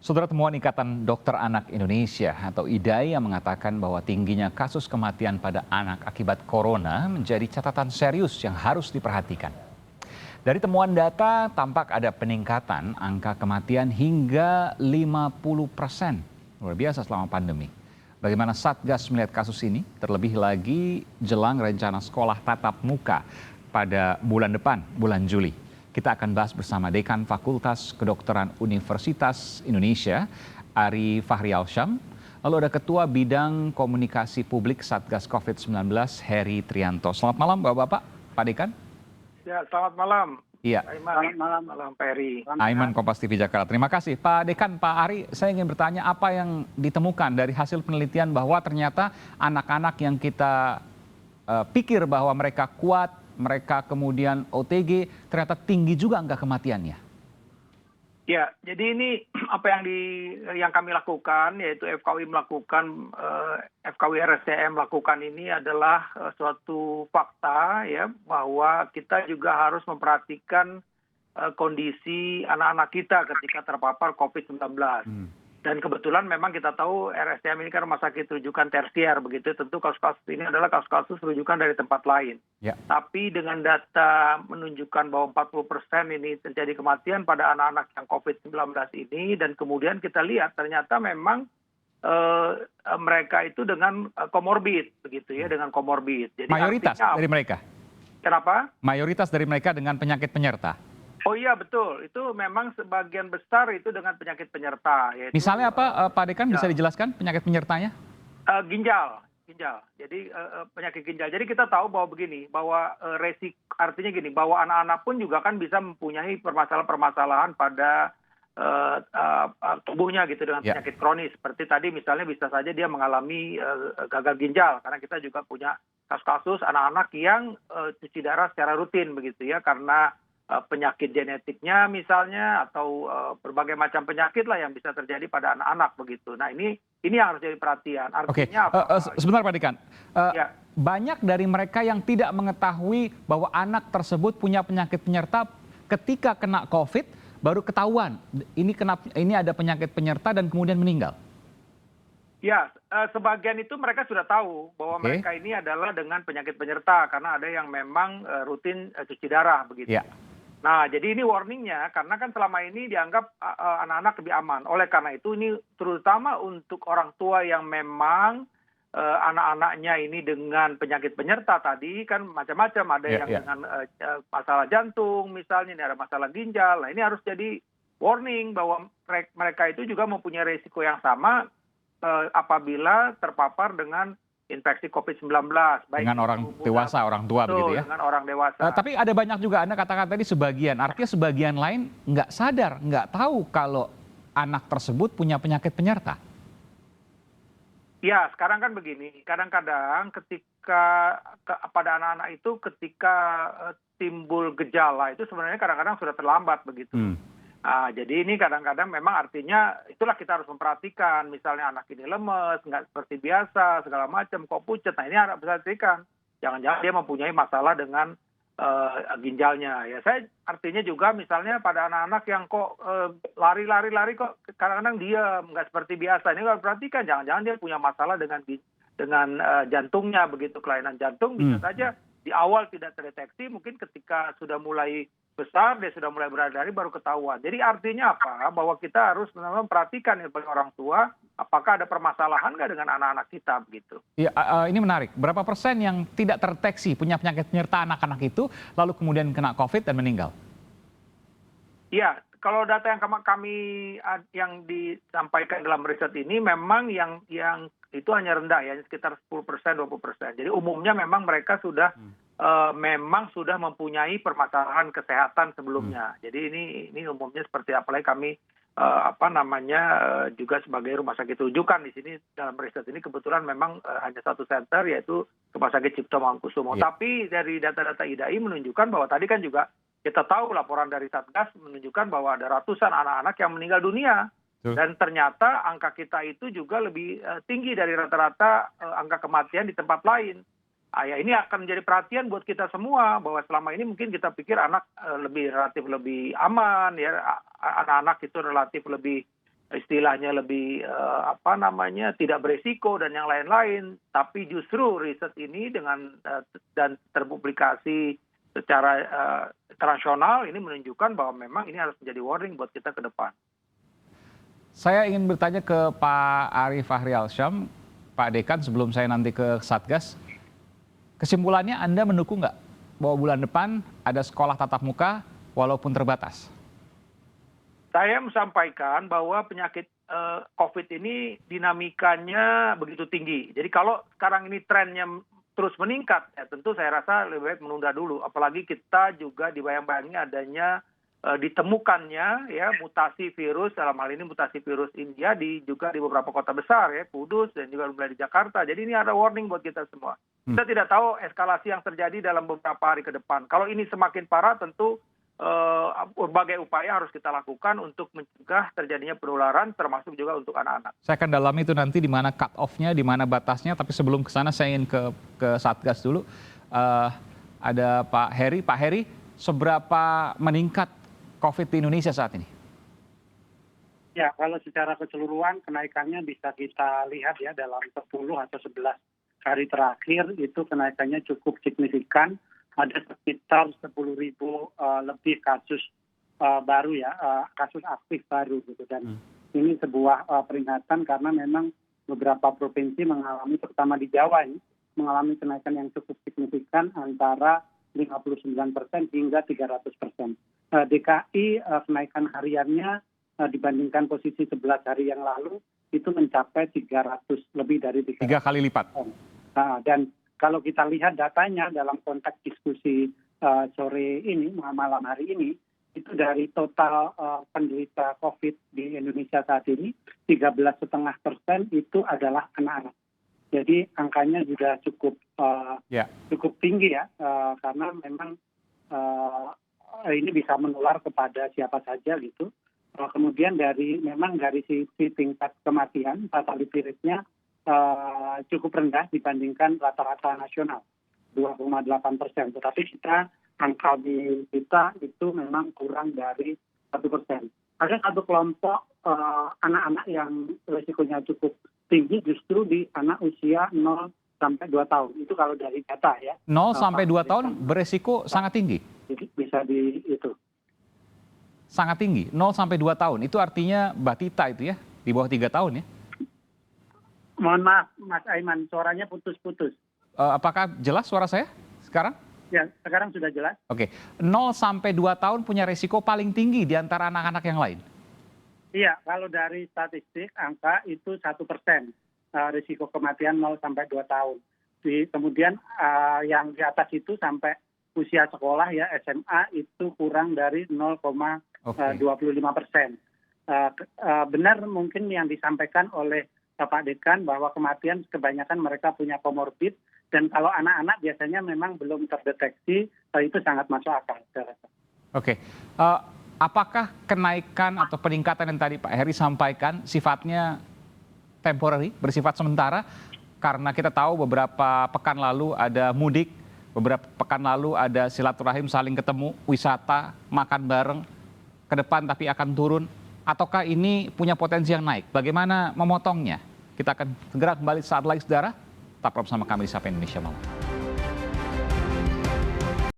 Saudara, temuan Ikatan Dokter Anak Indonesia atau IDAI yang mengatakan bahwa tingginya kasus kematian pada anak akibat corona menjadi catatan serius yang harus diperhatikan. Dari temuan data tampak ada peningkatan angka kematian hingga 50%. Luar biasa selama pandemi. Bagaimana Satgas melihat kasus ini? Terlebih lagi jelang rencana sekolah tatap muka pada bulan depan, bulan Juli. Kita akan bahas bersama Dekan Fakultas Kedokteran Universitas Indonesia, Ari Fahri Alsyam. Lalu ada Ketua Bidang Komunikasi Publik Satgas COVID-19, Heri Trianto. Selamat malam Bapak-Bapak, Pak Dekan. Ya, selamat malam. Iya. Selamat malam, Pak Heri. Aiman, Kompas TV Jakarta. Terima kasih. Pak Dekan, Pak Ari, saya ingin bertanya apa yang ditemukan dari hasil penelitian bahwa ternyata anak-anak yang kita pikir bahwa mereka kuat, mereka kemudian OTG, ternyata tinggi juga angka kematiannya. Ya, jadi ini apa yang kami lakukan, yaitu FKUI melakukan, FKUI RSCM melakukan ini adalah suatu fakta ya, bahwa kita juga harus memperhatikan kondisi anak-anak kita ketika terpapar COVID-19. Dan kebetulan memang kita tahu RSCM ini kan rumah sakit rujukan tersier begitu, tentu kasus-kasus ini adalah kasus-kasus rujukan dari tempat lain. Ya. Tapi dengan data menunjukkan bahwa 40% ini terjadi kematian pada anak-anak yang COVID-19 ini, dan kemudian kita lihat ternyata memang mereka itu dengan komorbid begitu ya, dengan komorbid. Jadi mayoritas dari mereka. Kenapa? Mayoritas dari mereka dengan penyakit penyerta. Oh iya betul, itu memang sebagian besar itu dengan penyakit penyerta. Yaitu, misalnya apa Pak Dekan, bisa dijelaskan penyakit penyertanya? Ginjal. Jadi penyakit ginjal. Jadi kita tahu bahwa begini, bahwa artinya gini, bahwa anak-anak pun juga kan bisa mempunyai permasalahan-permasalahan pada tubuhnya gitu dengan penyakit kronis. Seperti tadi misalnya bisa saja dia mengalami gagal ginjal, karena kita juga punya kasus-kasus anak-anak yang cuci darah secara rutin begitu ya, karena penyakit genetiknya misalnya, atau berbagai macam penyakit lah yang bisa terjadi pada anak-anak begitu. Nah ini yang harus jadi perhatian. Artinya sebentar Pak Dekan. Ya. Banyak dari mereka yang tidak mengetahui bahwa anak tersebut punya penyakit penyerta, ketika kena COVID baru ketahuan ini ada penyakit penyerta dan kemudian meninggal. Ya, sebagian itu mereka sudah tahu bahwa mereka ini adalah dengan penyakit penyerta, karena ada yang memang rutin cuci darah begitu. Ya. Nah, jadi ini warningnya, karena kan selama ini dianggap anak-anak lebih aman. Oleh karena itu ini terutama untuk orang tua yang memang anak-anaknya ini dengan penyakit penyerta tadi kan macam-macam. Ada yang dengan masalah jantung misalnya, ini ada masalah ginjal. Nah, ini harus jadi warning bahwa mereka itu juga mempunyai risiko yang sama apabila terpapar dengan infeksi COVID-19. Baik dengan orang dewasa, orang tua begitu ya? Dengan orang dewasa. Tapi ada banyak juga, Anda katakan tadi sebagian, artinya sebagian lain nggak sadar, nggak tahu kalau anak tersebut punya penyakit penyerta. Ya, sekarang kan begini, kadang-kadang ketika pada anak-anak itu ketika timbul gejala itu sebenarnya kadang-kadang sudah terlambat begitu. Nah, jadi ini kadang-kadang memang artinya itulah kita harus memperhatikan, misalnya anak ini lemes, nggak seperti biasa, segala macam, kok pucat. Nah ini harus perhatikan, jangan-jangan dia mempunyai masalah dengan ginjalnya. Ya saya artinya juga misalnya pada anak-anak yang kok lari-lari kok kadang-kadang diam, nggak seperti biasa. Ini harus perhatikan, jangan-jangan dia punya masalah dengan jantungnya begitu, kelainan jantung bisa saja di awal tidak terdeteksi, mungkin ketika sudah mulai besar, dia sudah mulai beradari baru ketahuan. Jadi artinya apa? Bahwa kita harus memperhatikan sebagai orang tua, apakah ada permasalahan nggak dengan anak-anak kita begitu. Ya, ini menarik. Berapa persen yang tidak terdeteksi punya penyakit penyerta anak-anak itu, lalu kemudian kena COVID dan meninggal? Iya, kalau data yang kami yang disampaikan dalam riset ini memang yang itu hanya rendah ya, sekitar 10%, 20%. Jadi umumnya memang mereka sudah memang sudah mempunyai permasalahan kesehatan sebelumnya. Jadi ini umumnya seperti apalagi kami juga sebagai rumah sakit rujukan di sini dalam riset ini kebetulan memang hanya satu center, yaitu Rumah Sakit Cipto Mangunkusumo. Tapi dari data-data IDAI menunjukkan bahwa tadi kan juga kita tahu laporan dari Satgas menunjukkan bahwa ada ratusan anak-anak yang meninggal dunia. Dan ternyata angka kita itu juga lebih tinggi dari rata-rata angka kematian di tempat lain. Ya ini akan menjadi perhatian buat kita semua, bahwa selama ini mungkin kita pikir anak relatif lebih aman, ya anak-anak itu relatif lebih istilahnya lebih tidak beresiko dan yang lain-lain, tapi justru riset ini dan terpublikasi secara internasional ini menunjukkan bahwa memang ini harus menjadi warning buat kita ke depan. Saya ingin bertanya ke Pak Ari Fahri Alsyam, Pak Dekan, sebelum saya nanti ke Satgas. Kesimpulannya Anda mendukung nggak bahwa bulan depan ada sekolah tatap muka walaupun terbatas? Saya sampaikan bahwa penyakit COVID ini dinamikanya begitu tinggi. Jadi kalau sekarang ini trennya terus meningkat, ya tentu saya rasa lebih baik menunda dulu. Apalagi kita juga dibayang-bayangi adanya ditemukannya ya mutasi virus, dalam hal ini mutasi virus India juga di beberapa kota besar ya, Kudus dan juga mulai di Jakarta. Jadi ini ada warning buat kita semua. Kita tidak tahu eskalasi yang terjadi dalam beberapa hari ke depan. Kalau ini semakin parah tentu berbagai upaya harus kita lakukan untuk mencegah terjadinya penularan, termasuk juga untuk anak-anak. Saya akan dalam itu nanti di mana cut off-nya, di mana batasnya. Tapi sebelum ke sana saya ingin ke Satgas dulu. Ada Pak Heri. Pak Heri, seberapa meningkat COVID di Indonesia saat ini? Ya, kalau secara keseluruhan kenaikannya bisa kita lihat ya dalam 10 atau 11 hari terakhir itu kenaikannya cukup signifikan. Ada sekitar 10.000 lebih kasus baru ya, kasus aktif baru gitu. Dan ini sebuah peringatan karena memang beberapa provinsi mengalami, terutama di Jawa ini, mengalami kenaikan yang cukup signifikan antara 59% hingga 300%. DKI kenaikan hariannya dibandingkan posisi 11 hari yang lalu itu mencapai 300, lebih dari 300. 3 kali lipat. Dan kalau kita lihat datanya dalam konteks diskusi sore ini, malam hari ini, itu dari total penderita COVID di Indonesia saat ini, 13,5% itu adalah anak-anak. Jadi angkanya juga cukup tinggi ya, karena memang ini bisa menular kepada siapa saja gitu. Kemudian dari sisi tingkat kematian, fatality rate-nya cukup rendah dibandingkan rata-rata nasional 2,8%. Tetapi angka di kita itu memang kurang dari 1%. Ada satu kelompok anak-anak yang risikonya cukup tinggi justru di anak usia 0 sampai 2 tahun. Itu kalau dari data ya. 0 sampai 2 tahun beresiko sangat tinggi. Jadi bisa itu. Sangat tinggi. 0 sampai 2 tahun. Itu artinya batita itu ya, di bawah 3 tahun ya. Mohon maaf, Mas Aiman, suaranya putus-putus. Apakah jelas suara saya sekarang? Ya, sekarang sudah jelas. Oke, 0 sampai 2 tahun punya risiko paling tinggi di antara anak-anak yang lain? Iya, kalau dari statistik angka itu 1% risiko kematian 0 sampai 2 tahun. Kemudian yang di atas itu sampai usia sekolah ya SMA itu kurang dari 0,25%. Benar mungkin yang disampaikan oleh Pak Dekan bahwa kematian kebanyakan mereka punya komorbid dan kalau anak-anak biasanya memang belum terdeteksi, itu sangat masuk akal. Oke, apakah kenaikan atau peningkatan yang tadi Pak Heri sampaikan sifatnya temporary, bersifat sementara? Karena kita tahu beberapa pekan lalu ada mudik, beberapa pekan lalu ada silaturahim saling ketemu, wisata, makan bareng, ke depan tapi akan turun. Ataukah ini punya potensi yang naik? Bagaimana memotongnya? Kita akan segera kembali saat lagi, saudara. Tetap bersama kami di Sapa Indonesia Malam.